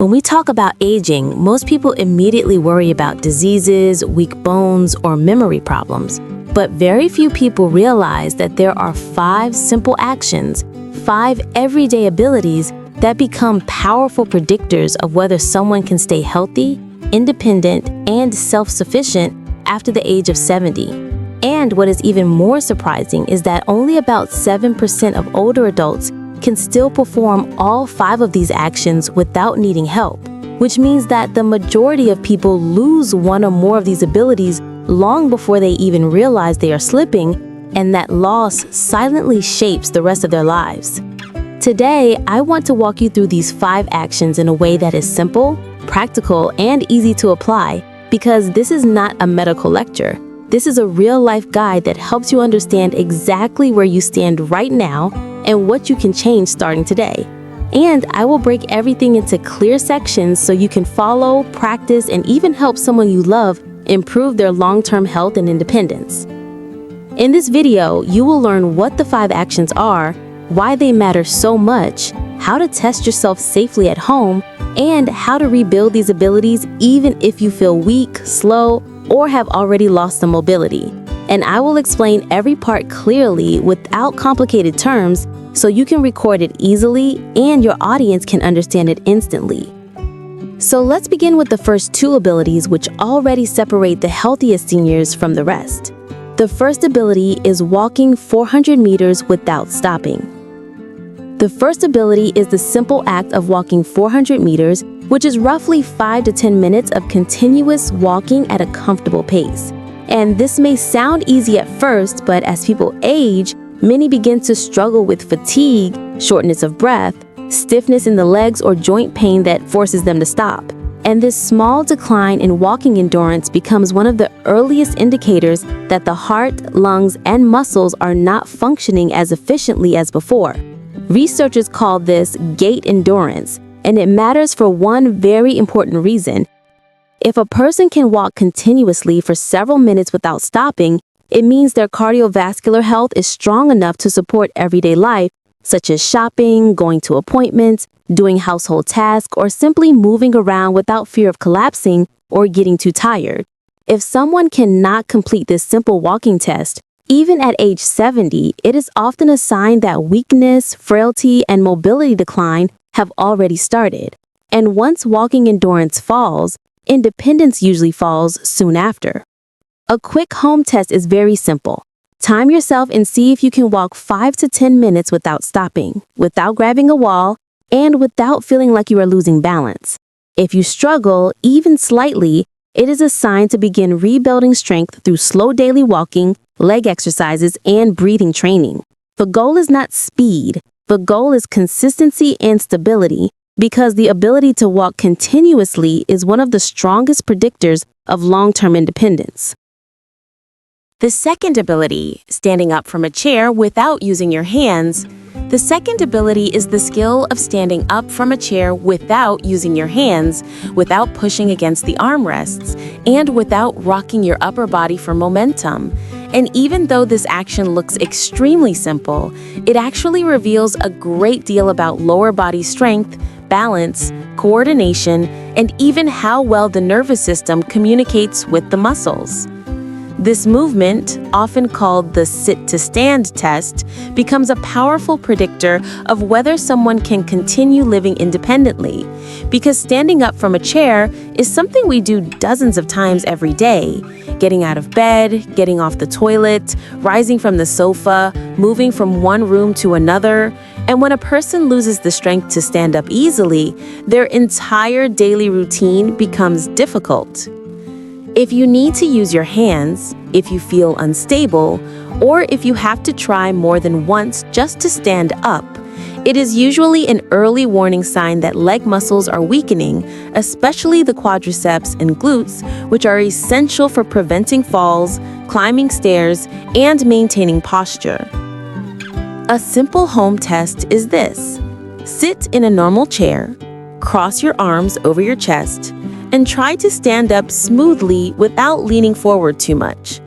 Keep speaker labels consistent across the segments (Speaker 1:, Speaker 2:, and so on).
Speaker 1: When we talk about aging, most people immediately worry about diseases, weak bones, or memory problems. But very few people realize that there are 5 simple actions, 5 everyday abilities that become powerful predictors of whether someone can stay healthy, independent, and self-sufficient after the age of 70. And what is even more surprising is that only about 7% of older adults can still perform all 5 of these actions without needing help, which means that the majority of people lose one or more of these abilities long before they even realize they are slipping, and that loss silently shapes the rest of their lives. Today, I want to walk you through these 5 actions in a way that is simple, practical, and easy to apply, because this is not a medical lecture. This is a real-life guide that helps you understand exactly where you stand right now and what you can change starting today. And I will break everything into clear sections so you can follow, practice, and even help someone you love improve their long-term health and independence. In this video, you will learn what the 5 actions are, why they matter so much, how to test yourself safely at home, and how to rebuild these abilities even if you feel weak, slow, or have already lost some mobility. And I will explain every part clearly without complicated terms so you can record it easily and your audience can understand it instantly. So let's begin with the first 2 abilities which already separate the healthiest seniors from the rest. The first ability is walking 400 meters without stopping. The first ability is the simple act of walking 400 meters, which is roughly 5 to 10 minutes of continuous walking at a comfortable pace. And this may sound easy at first, but as people age, many begin to struggle with fatigue, shortness of breath, stiffness in the legs, or joint pain that forces them to stop. And this small decline in walking endurance becomes one of the earliest indicators that the heart, lungs, and muscles are not functioning as efficiently as before. Researchers call this gait endurance, and it matters for one very important reason. If a person can walk continuously for several minutes without stopping, it means their cardiovascular health is strong enough to support everyday life, such as shopping, going to appointments, doing household tasks, or simply moving around without fear of collapsing or getting too tired. If someone cannot complete this simple walking test, even at age 70, it is often a sign that weakness, frailty, and mobility decline have already started. And once walking endurance falls, independence usually falls soon after. A quick home test is very simple. Time yourself and see if you can walk 5 to 10 minutes without stopping, without grabbing a wall, and without feeling like you are losing balance. If you struggle, even slightly, it is a sign to begin rebuilding strength through slow daily walking, leg exercises, and breathing training. The goal is not speed. The goal is consistency and stability, because the ability to walk continuously is one of the strongest predictors of long-term independence. The second ability, standing up from a chair without using your hands. The second ability is the skill of standing up from a chair without using your hands, without pushing against the armrests, and without rocking your upper body for momentum. And even though this action looks extremely simple, it actually reveals a great deal about lower body strength, balance, coordination, and even how well the nervous system communicates with the muscles. This movement, often called the sit-to-stand test, becomes a powerful predictor of whether someone can continue living independently, because standing up from a chair is something we do dozens of times every day. Getting out of bed, getting off the toilet, rising from the sofa, moving from one room to another. And when a person loses the strength to stand up easily, their entire daily routine becomes difficult. If you need to use your hands, if you feel unstable, or if you have to try more than once just to stand up, it is usually an early warning sign that leg muscles are weakening, especially the quadriceps and glutes, which are essential for preventing falls, climbing stairs, and maintaining posture. A simple home test is this. Sit in a normal chair, cross your arms over your chest, and try to stand up smoothly without leaning forward too much.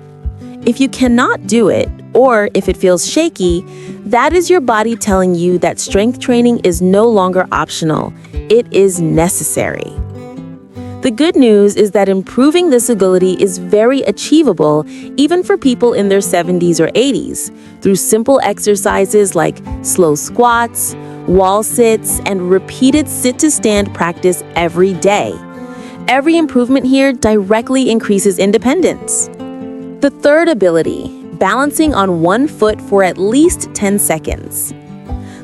Speaker 1: If you cannot do it, or if it feels shaky, That is your body telling you that strength training is no longer optional. It is necessary. The good news is that improving this ability is very achievable even for people in their 70s or 80s through simple exercises like slow squats, wall sits, and repeated sit-to-stand practice every day. Every improvement here directly increases independence. The third ability, balancing on one foot for at least 10 seconds.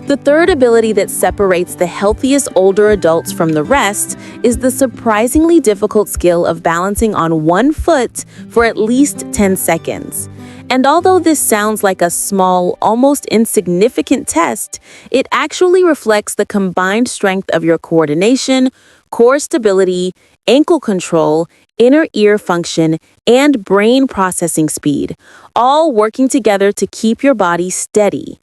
Speaker 1: The third ability that separates the healthiest older adults from the rest is the surprisingly difficult skill of balancing on one foot for at least 10 seconds. And although this sounds like a small, almost insignificant test, it actually reflects the combined strength of your coordination, core stability, ankle control, inner ear function, and brain processing speed, all working together to keep your body steady.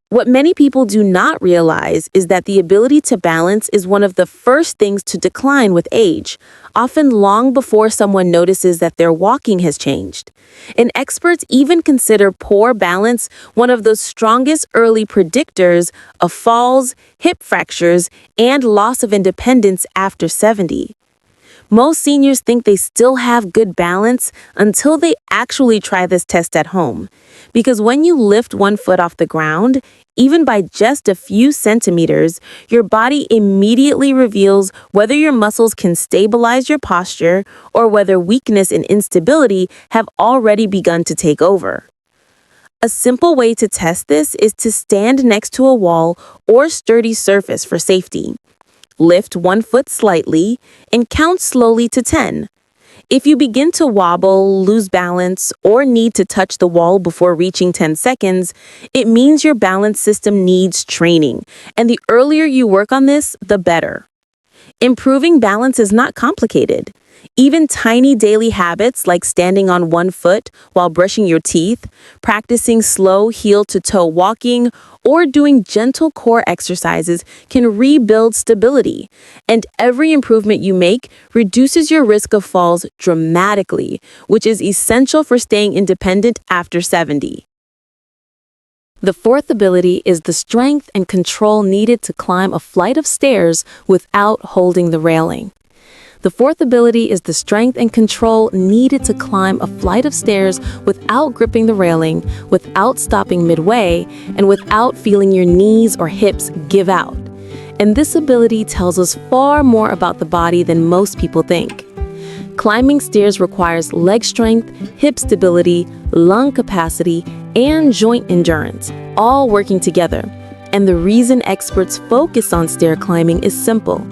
Speaker 1: What many people do not realize is that the ability to balance is one of the first things to decline with age, often long before someone notices that their walking has changed. And experts even consider poor balance one of the strongest early predictors of falls, hip fractures, and loss of independence after 70. Most seniors think they still have good balance until they actually try this test at home. Because when you lift one foot off the ground, even by just a few centimeters, your body immediately reveals whether your muscles can stabilize your posture or whether weakness and instability have already begun to take over. A simple way to test this is to stand next to a wall or sturdy surface for safety. Lift one foot slightly and count slowly to 10. If you begin to wobble, lose balance, or need to touch the wall before reaching 10 seconds, it means your balance system needs training, and the earlier you work on this, the better. Improving balance is not complicated. Even tiny daily habits like standing on one foot while brushing your teeth, practicing slow heel-to-toe walking, or doing gentle core exercises can rebuild stability. And every improvement you make reduces your risk of falls dramatically, which is essential for staying independent after 70. The fourth ability is the strength and control needed to climb a flight of stairs without holding the railing. The fourth ability is the strength and control needed to climb a flight of stairs without gripping the railing, without stopping midway, and without feeling your knees or hips give out. And this ability tells us far more about the body than most people think. Climbing stairs requires leg strength, hip stability, lung capacity, and joint endurance, all working together. And the reason experts focus on stair climbing is simple.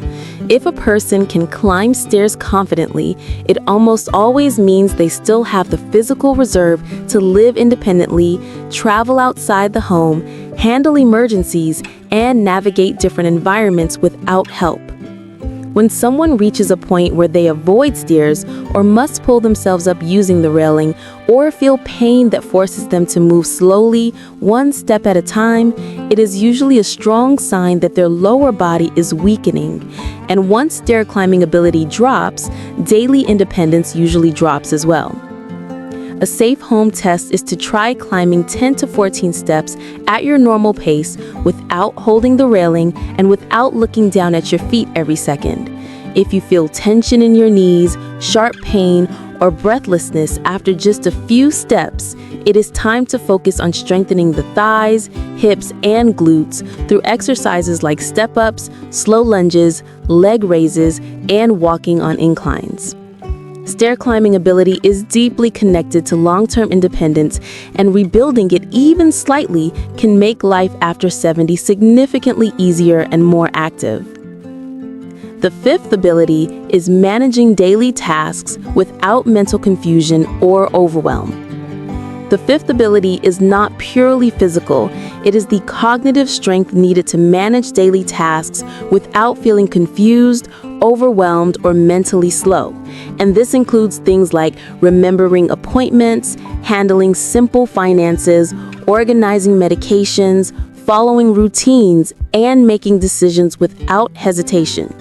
Speaker 1: If a person can climb stairs confidently, it almost always means they still have the physical reserve to live independently, travel outside the home, handle emergencies, and navigate different environments without help. When someone reaches a point where they avoid stairs or must pull themselves up using the railing or feel pain that forces them to move slowly, one step at a time, it is usually a strong sign that their lower body is weakening. And once stair climbing ability drops, daily independence usually drops as well. A safe home test is to try climbing 10 to 14 steps at your normal pace without holding the railing and without looking down at your feet every second. If you feel tension in your knees, sharp pain, or breathlessness after just a few steps, it is time to focus on strengthening the thighs, hips, and glutes through exercises like step-ups, slow lunges, leg raises, and walking on inclines. Stair climbing ability is deeply connected to long-term independence, and rebuilding it even slightly can make life after 70 significantly easier and more active. The fifth ability is managing daily tasks without mental confusion or overwhelm. The fifth ability is not purely physical. It is the cognitive strength needed to manage daily tasks without feeling confused, overwhelmed, or mentally slow. And this includes things like remembering appointments, handling simple finances, organizing medications, following routines, and making decisions without hesitation.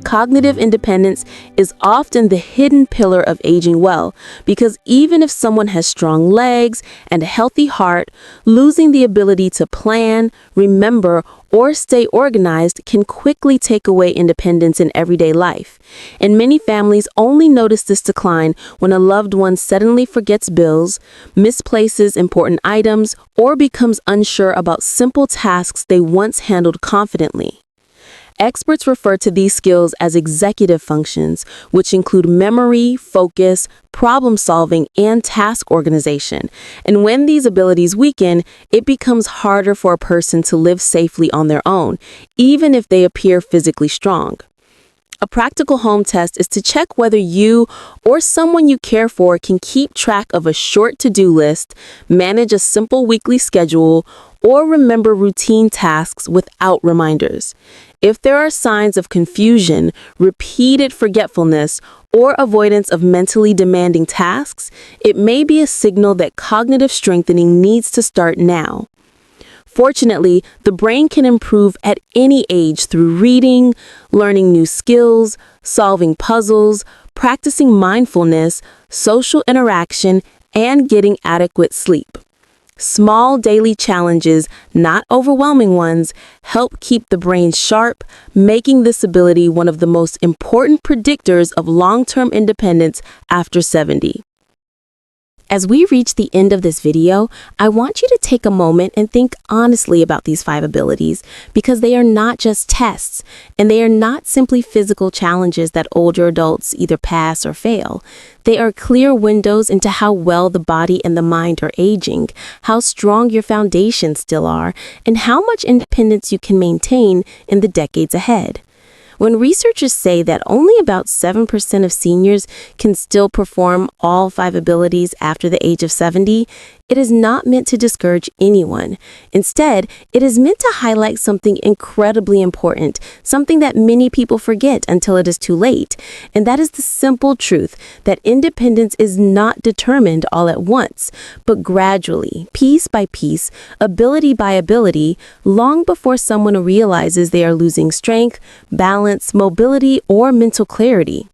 Speaker 1: cognitive independence is often the hidden pillar of aging well, because even if someone has strong legs and a healthy heart, losing the ability to plan, remember, or stay organized can quickly take away independence in everyday life. And many families only notice this decline when a loved one suddenly forgets bills, misplaces important items, or becomes unsure about simple tasks they once handled confidently. Experts refer to these skills as executive functions, which include memory, focus, problem solving, and task organization. And when these abilities weaken, it becomes harder for a person to live safely on their own, even if they appear physically strong. A practical home test is to check whether you or someone you care for can keep track of a short to-do list, manage a simple weekly schedule, or remember routine tasks without reminders. If there are signs of confusion, repeated forgetfulness, or avoidance of mentally demanding tasks, it may be a signal that cognitive strengthening needs to start now. Fortunately, the brain can improve at any age through reading, learning new skills, solving puzzles, practicing mindfulness, social interaction, and getting adequate sleep. Small daily challenges, not overwhelming ones, help keep the brain sharp, making this ability one of the most important predictors of long-term independence after 70. As we reach the end of this video, I want you to take a moment and think honestly about these 5 abilities, because they are not just tests, and they are not simply physical challenges that older adults either pass or fail. They are clear windows into how well the body and the mind are aging, how strong your foundations still are, and how much independence you can maintain in the decades ahead. When researchers say that only about 7% of seniors can still perform all 5 abilities after the age of 70, it is not meant to discourage anyone. Instead, it is meant to highlight something incredibly important, something that many people forget until it is too late. And that is the simple truth that independence is not determined all at once, but gradually, piece by piece, ability by ability, long before someone realizes they are losing strength, balance, mobility, or mental clarity.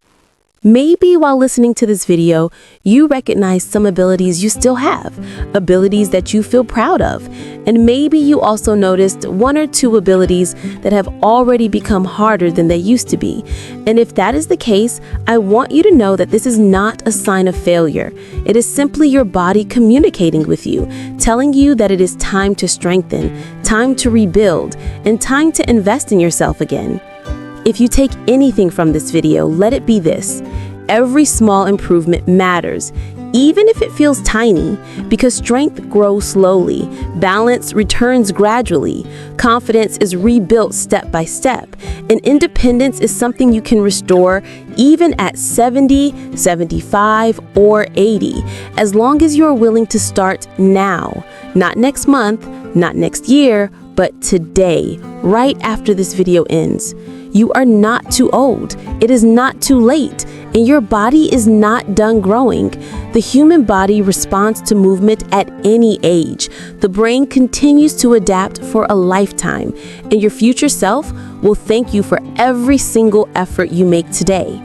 Speaker 1: Maybe while listening to this video, you recognize some abilities you still have, abilities that you feel proud of, and maybe you also noticed 1 or 2 abilities that have already become harder than they used to be. And if that is the case, I want you to know that this is not a sign of failure. It is simply your body communicating with you, telling you that it is time to strengthen, time to rebuild, and time to invest in yourself again. If you take anything from this video, let it be this: every small improvement matters, even if it feels tiny, because strength grows slowly, balance returns gradually, confidence is rebuilt step by step, and independence is something you can restore even at 70, 75, or 80, as long as you are willing to start now. Not next month, not next year, but today, right after this video ends. You are not too old. It is not too late, and your body is not done growing. The human body responds to movement at any age. The brain continues to adapt for a lifetime, and your future self will thank you for every single effort you make today.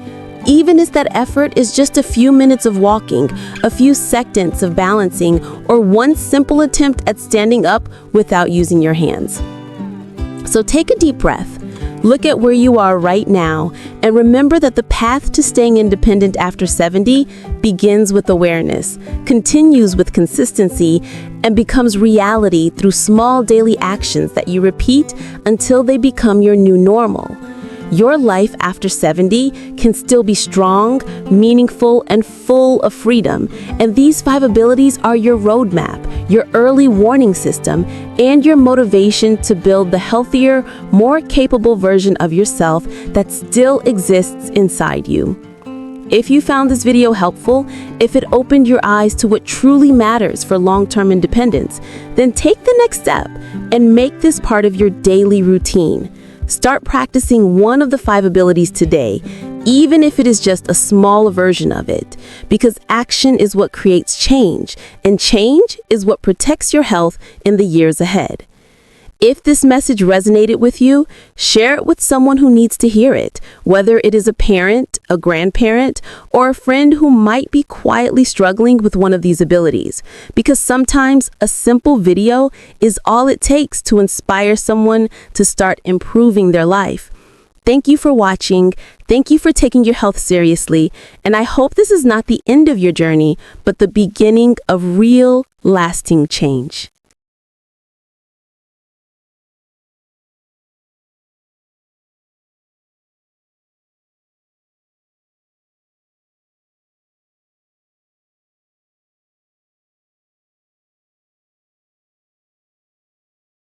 Speaker 1: Even if that effort is just a few minutes of walking, a few seconds of balancing, or one simple attempt at standing up without using your hands. So take a deep breath. Look at where you are right now, and remember that the path to staying independent after 70 begins with awareness, continues with consistency, and becomes reality through small daily actions that you repeat until they become your new normal. Your life after 70 can still be strong, meaningful, and full of freedom. And these 5 abilities are your roadmap, your early warning system, and your motivation to build the healthier, more capable version of yourself that still exists inside you. If you found this video helpful, if it opened your eyes to what truly matters for long-term independence, then take the next step and make this part of your daily routine. Start practicing one of the 5 abilities today, even if it is just a small version of it, because action is what creates change, and change is what protects your health in the years ahead.
Speaker 2: If this message resonated with you, share it with someone who needs to hear it, whether it is a parent, a grandparent, or a friend who might be quietly struggling with one of these abilities. Because sometimes a simple video is all it takes to inspire someone to start improving their life. Thank you for watching. Thank you for taking your health seriously. And I hope this is not the end of your journey, but the beginning of real, lasting change.